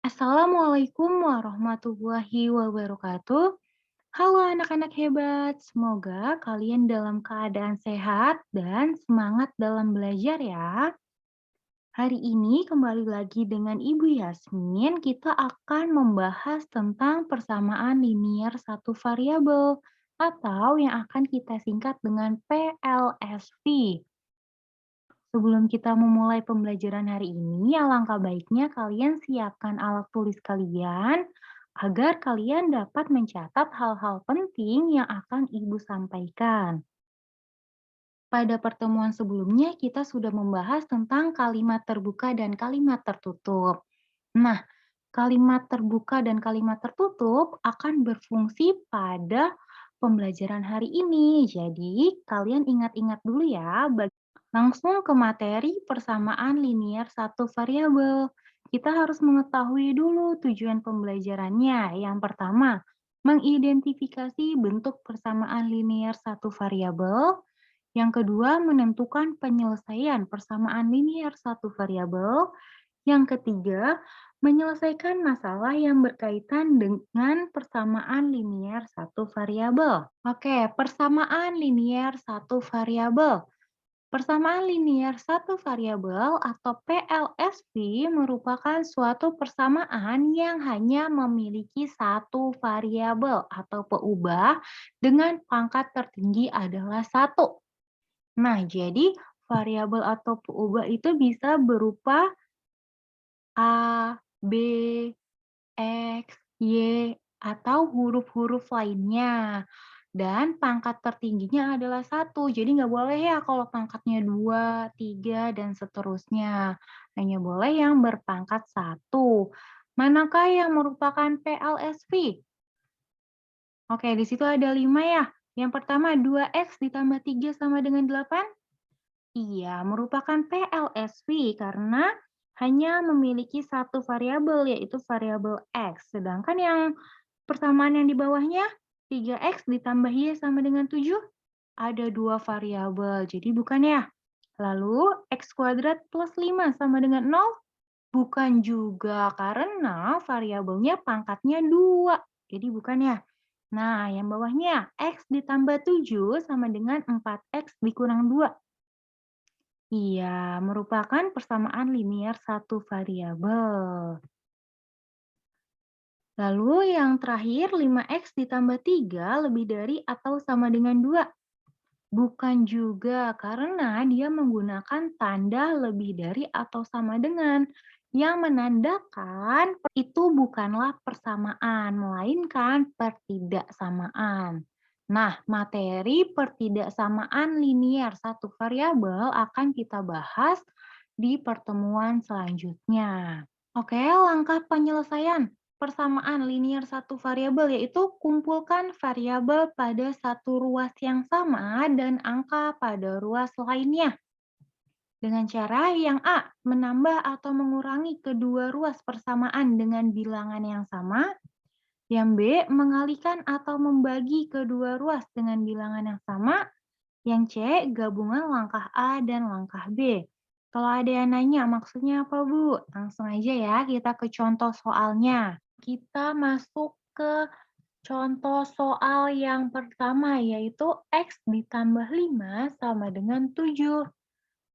Assalamualaikum warahmatullahi wabarakatuh. Halo anak-anak hebat, semoga kalian dalam keadaan sehat dan semangat dalam belajar ya. Hari ini kembali lagi dengan Ibu Yasmin, kita akan membahas tentang persamaan linier satu variabel atau yang akan kita singkat dengan PLSV. Sebelum kita memulai pembelajaran hari ini, alangkah baiknya kalian siapkan alat tulis kalian agar kalian dapat mencatat hal-hal penting yang akan Ibu sampaikan. Pada pertemuan sebelumnya, kita sudah membahas tentang kalimat terbuka dan kalimat tertutup. Nah, kalimat terbuka dan kalimat tertutup akan berfungsi pada pembelajaran hari ini. Jadi, kalian ingat-ingat dulu ya. Langsung ke materi persamaan linier satu variabel. Kita harus mengetahui dulu tujuan pembelajarannya. Yang pertama, mengidentifikasi bentuk persamaan linier satu variabel. Yang kedua, menentukan penyelesaian persamaan linier satu variabel. Yang ketiga, menyelesaikan masalah yang berkaitan dengan persamaan linier satu variabel. Oke, persamaan linier satu variabel. Persamaan linier satu variabel atau PLSV merupakan suatu persamaan yang hanya memiliki satu variabel atau peubah dengan pangkat tertinggi adalah satu. Nah, jadi variabel atau peubah itu bisa berupa A, B, X, Y, atau huruf-huruf lainnya. Dan pangkat tertingginya adalah satu, jadi nggak boleh ya kalau pangkatnya 2, 3, dan seterusnya. Hanya boleh yang berpangkat satu. Manakah yang merupakan PLSV? Oke, di situ ada 5 ya. Yang pertama 2x ditambah 3 sama dengan 8. Iya, merupakan PLSV karena hanya memiliki satu variabel, yaitu variabel X. Sedangkan yang persamaan yang di bawahnya, 3x ditambah Y sama dengan 7, ada dua variabel, jadi bukan ya. Lalu, X kuadrat plus 5 sama dengan 0, bukan juga karena variabelnya pangkatnya 2, jadi bukan ya. Nah, yang bawahnya, X ditambah 7 sama dengan 4x dikurang 2. Iya, merupakan persamaan linier satu variabel. Lalu yang terakhir 5x ditambah 3 lebih dari atau sama dengan 2. Bukan juga karena dia menggunakan tanda lebih dari atau sama dengan yang menandakan itu bukanlah persamaan melainkan pertidaksamaan. Nah, materi pertidaksamaan linier satu variabel akan kita bahas di pertemuan selanjutnya. Oke, langkah penyelesaian persamaan linier satu variabel yaitu kumpulkan variabel pada satu ruas yang sama dan angka pada ruas lainnya. Dengan cara yang A, menambah atau mengurangi kedua ruas persamaan dengan bilangan yang sama. Yang B, mengalihkan atau membagi kedua ruas dengan bilangan yang sama. Yang C, gabungan langkah A dan langkah B. Kalau ada yang nanya maksudnya apa Bu? Langsung aja ya kita ke contoh soalnya. Kita masuk ke contoh soal yang pertama yaitu X ditambah 5 sama dengan 7.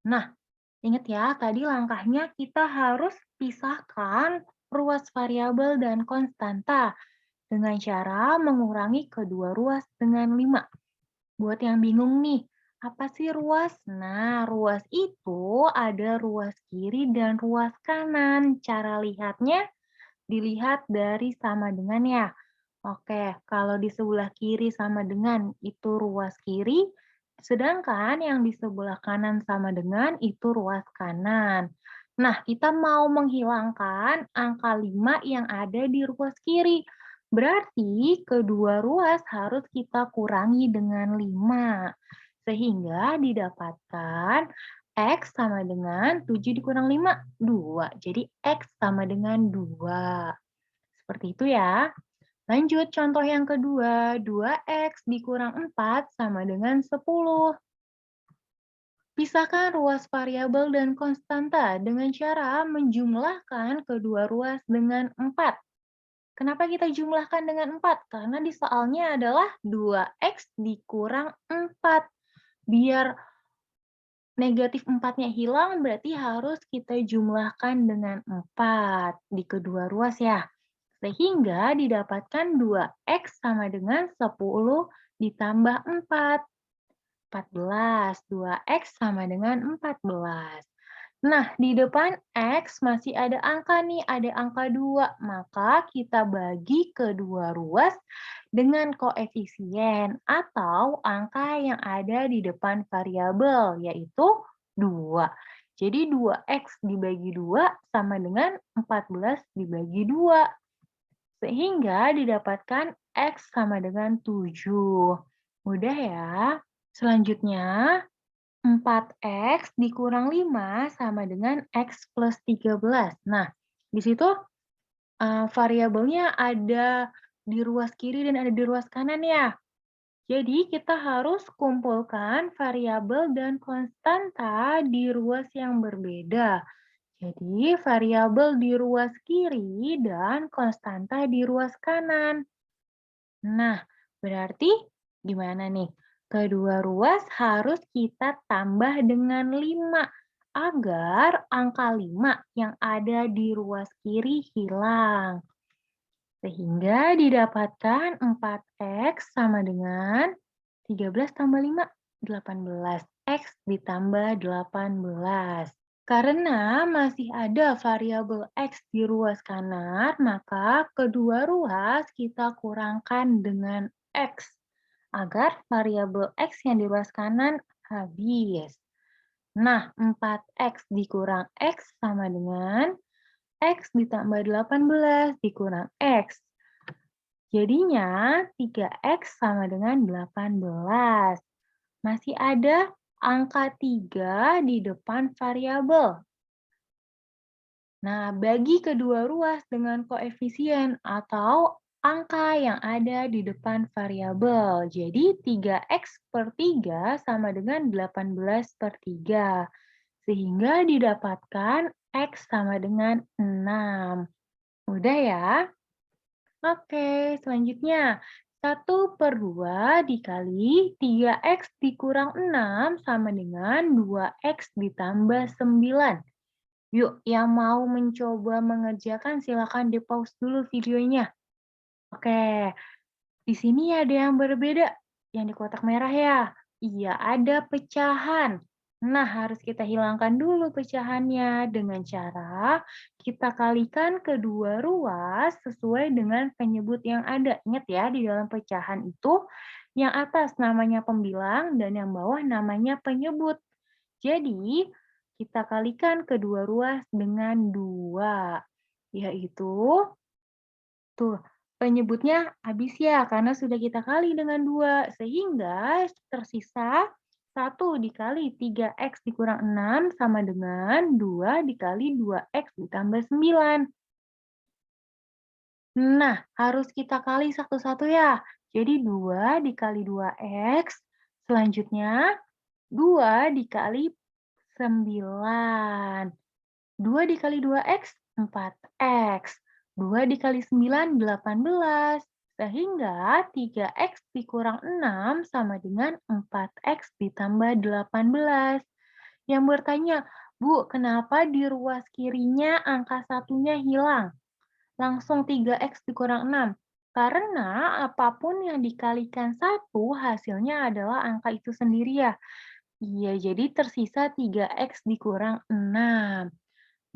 Nah, ingat ya tadi langkahnya kita harus pisahkan ruas variabel dan konstanta dengan cara mengurangi kedua ruas dengan 5. Buat yang bingung nih, apa sih ruas? Nah, ruas itu ada ruas kiri dan ruas kanan. Cara lihatnya dilihat dari sama dengan ya. Oke, kalau di sebelah kiri sama dengan itu ruas kiri, sedangkan yang di sebelah kanan sama dengan itu ruas kanan. Nah, kita mau menghilangkan angka 5 yang ada di ruas kiri. Berarti kedua ruas harus kita kurangi dengan 5. Sehingga didapatkan X sama dengan 7 dikurang 5, 2. Jadi X sama dengan 2. Seperti itu ya. Lanjut contoh yang kedua, 2x dikurang 4 sama dengan 10. Pisahkan ruas variabel dan konstanta dengan cara menjumlahkan kedua ruas dengan 4. Kenapa kita jumlahkan dengan 4? Karena di soalnya adalah 2x dikurang 4. Biar negatif 4-nya hilang, berarti harus kita jumlahkan dengan 4 di kedua ruas ya. Sehingga didapatkan 2x sama dengan 10 ditambah 4. 14. 2x sama dengan 14. Nah, di depan X masih ada angka nih, ada angka 2. Maka kita bagi kedua ruas dengan koefisien atau angka yang ada di depan variabel, yaitu 2. Jadi 2X dibagi 2 sama dengan 14 dibagi 2. Sehingga didapatkan X sama dengan 7. Mudah ya? Selanjutnya, 4x dikurang 5 sama dengan x plus 13. Nah, di situ variabelnya ada di ruas kiri dan ada di ruas kanan ya. Jadi kita harus kumpulkan variabel dan konstanta di ruas yang berbeda. Jadi variabel di ruas kiri dan konstanta di ruas kanan. Nah, berarti gimana nih? Kedua ruas harus kita tambah dengan 5 agar angka 5 yang ada di ruas kiri hilang. Sehingga didapatkan 4x sama dengan 13 tambah 5, 18. X ditambah 18. Karena masih ada variabel X di ruas kanan, maka kedua ruas kita kurangkan dengan X agar variabel X yang di ruas kanan habis. Nah, 4X dikurang X sama dengan X ditambah 18 dikurang X. Jadinya 3X sama dengan 18. Masih ada angka 3 di depan variabel. Nah, bagi kedua ruas dengan koefisien atau angka yang ada di depan variabel. Jadi 3x per 3 sama dengan 18 per 3. Sehingga didapatkan x sama dengan 6. Mudah ya? Oke, selanjutnya. 1/2 dikali 3x dikurang 6 sama dengan 2x ditambah 9. Yuk, yang mau mencoba mengerjakan silakan di-pause dulu videonya. Oke, di sini ada yang berbeda. Yang di kotak merah ya? Iya, ada pecahan. Nah, harus kita hilangkan dulu pecahannya dengan cara kita kalikan kedua ruas sesuai dengan penyebut yang ada. Ingat ya, di dalam pecahan itu yang atas namanya pembilang dan yang bawah namanya penyebut. Jadi, kita kalikan kedua ruas dengan 2, yaitu tuh penyebutnya habis ya karena sudah kita kali dengan 2 sehingga tersisa 1 dikali 3x dikurang 6 sama dengan 2 dikali 2x ditambah 9. Nah, harus kita kali satu-satu ya. Jadi 2 dikali 2x, selanjutnya 2 dikali 9. 2 dikali 2x, 4x. 2 dikali 9, 18. Sehingga 3x dikurang 6 sama dengan 4x ditambah 18. Yang bertanya, Bu, kenapa di ruas kirinya angka satunya hilang? Langsung 3x dikurang 6. Karena apapun yang dikalikan 1 hasilnya adalah angka itu sendiri ya. Iya, jadi tersisa 3x dikurang 6.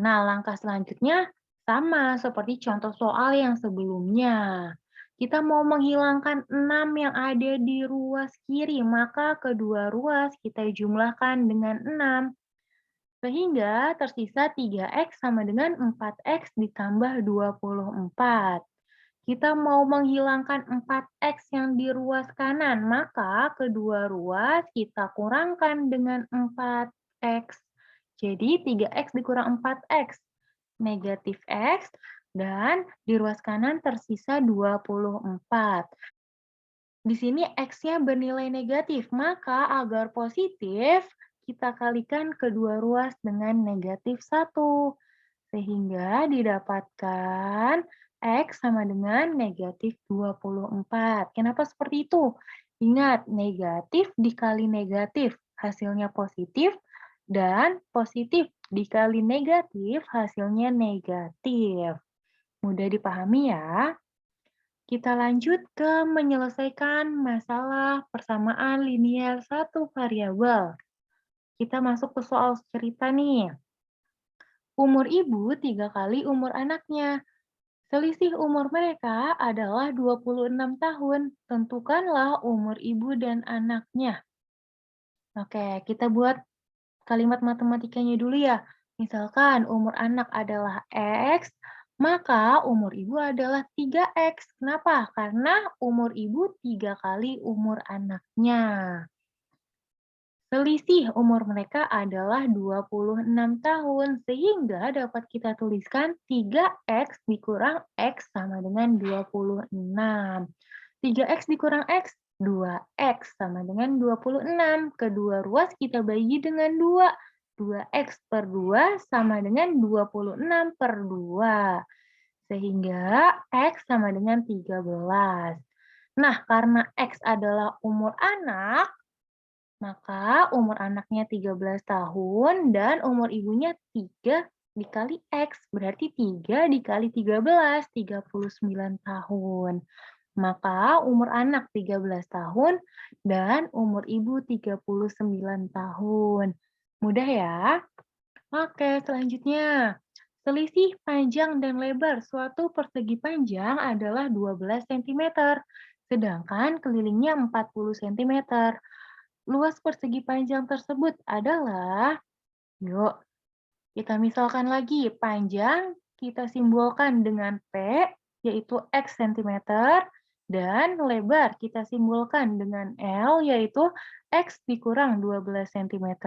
Nah, langkah selanjutnya sama seperti contoh soal yang sebelumnya. Kita mau menghilangkan 6 yang ada di ruas kiri, maka kedua ruas kita jumlahkan dengan 6. Sehingga tersisa 3x sama dengan 4x ditambah 24. Kita mau menghilangkan 4x yang di ruas kanan, maka kedua ruas kita kurangkan dengan 4x. Jadi 3x dikurang 4x, negatif x, dan di ruas kanan tersisa 24. Di sini x-nya bernilai negatif, maka agar positif, kita kalikan kedua ruas dengan -1, sehingga didapatkan X sama dengan -24. Kenapa seperti itu? Ingat, negatif dikali negatif, hasilnya positif, dan positif dikali negatif, hasilnya negatif. Mudah dipahami ya? Kita lanjut ke menyelesaikan masalah persamaan linear satu variabel. Kita masuk ke soal cerita nih. Umur ibu 3 kali umur anaknya. Selisih umur mereka adalah 26 tahun. Tentukanlah umur ibu dan anaknya. Oke, kita buat kalimat matematikanya dulu ya. Misalkan umur anak adalah X, maka umur ibu adalah 3X. Kenapa? Karena umur ibu 3 kali umur anaknya. Selisih umur mereka adalah 26 tahun, sehingga dapat kita tuliskan 3X dikurang X sama dengan 26. 3X dikurang X, 2X sama dengan 26. Kedua ruas kita bagi dengan 2. 2X per 2 sama dengan 26 per 2. Sehingga X sama dengan 13. Nah, karena X adalah umur anak, maka umur anaknya 13 tahun dan umur ibunya 3 dikali X. Berarti 3 dikali 13, 39 tahun. Maka umur anak 13 tahun dan umur ibu 39 tahun. Mudah ya? Oke, selanjutnya. Selisih panjang dan lebar suatu persegi panjang adalah 12 cm, sedangkan kelilingnya 40 cm. Luas persegi panjang tersebut adalah, yuk kita misalkan lagi, panjang kita simbolkan dengan P, yaitu X cm, dan lebar kita simbolkan dengan L, yaitu X dikurang 12 cm,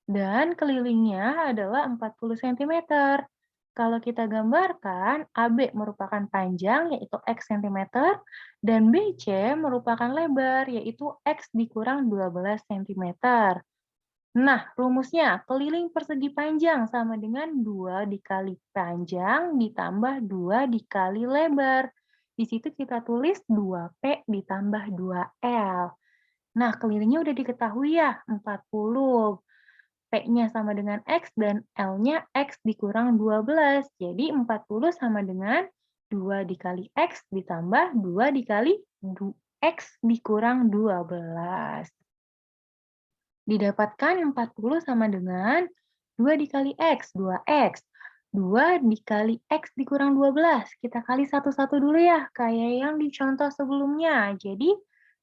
dan kelilingnya adalah 40 cm. Kalau kita gambarkan, AB merupakan panjang, yaitu X cm, dan BC merupakan lebar, yaitu X dikurang 12 cm. Nah, rumusnya, keliling persegi panjang sama dengan 2 dikali panjang ditambah 2 dikali lebar. Di situ kita tulis 2P ditambah 2L. Nah, kelilingnya udah diketahui ya, 40. P-nya sama dengan X dan L-nya X dikurang 12. Jadi 40 sama dengan 2 dikali X ditambah 2 dikali X dikurang 12. Didapatkan 40 sama dengan 2 dikali X, 2X. 2 dikali X dikurang 12. Kita kali satu-satu dulu ya, kayak yang di contoh sebelumnya. Jadi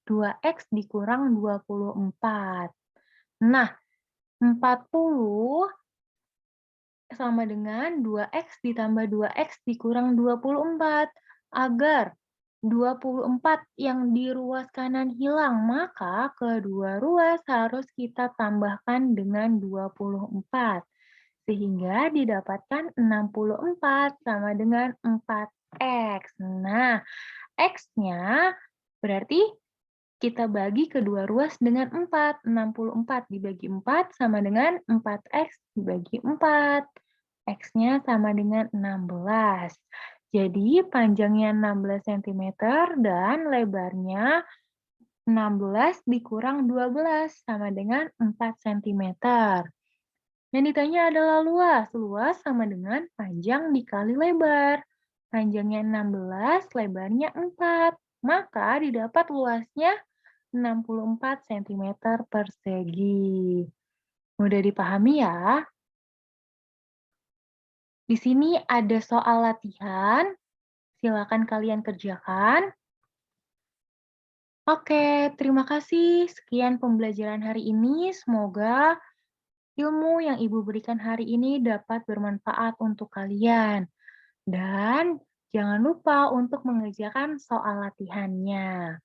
2X dikurang 24. Nah, 40 sama dengan 2X ditambah 2X dikurang 24. Agar 24 yang di ruas kanan hilang, maka kedua ruas harus kita tambahkan dengan 24. Sehingga didapatkan 64 sama dengan 4X. Nah, X-nya berarti kita bagi kedua ruas dengan 4. 64 dibagi 4 sama dengan 4X dibagi 4. X-nya sama dengan 16. Jadi panjangnya 16 cm dan lebarnya 16 dikurang 12 sama dengan 4 cm. Yang ditanya adalah luas. Luas sama dengan panjang dikali lebar. Panjangnya 16, lebarnya 4. Maka didapat luasnya 64 cm persegi. Mudah dipahami ya? Di sini ada soal latihan. Silakan kalian kerjakan. Oke, terima kasih. Sekian pembelajaran hari ini. Semoga ilmu yang Ibu berikan hari ini dapat bermanfaat untuk kalian. Dan jangan lupa untuk mengerjakan soal latihannya.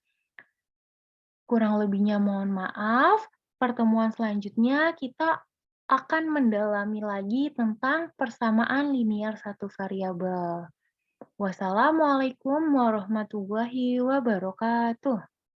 Kurang lebihnya mohon maaf. Pertemuan selanjutnya kita akan mendalami lagi tentang persamaan linear satu variabel. Wassalamualaikum warahmatullahi wabarakatuh.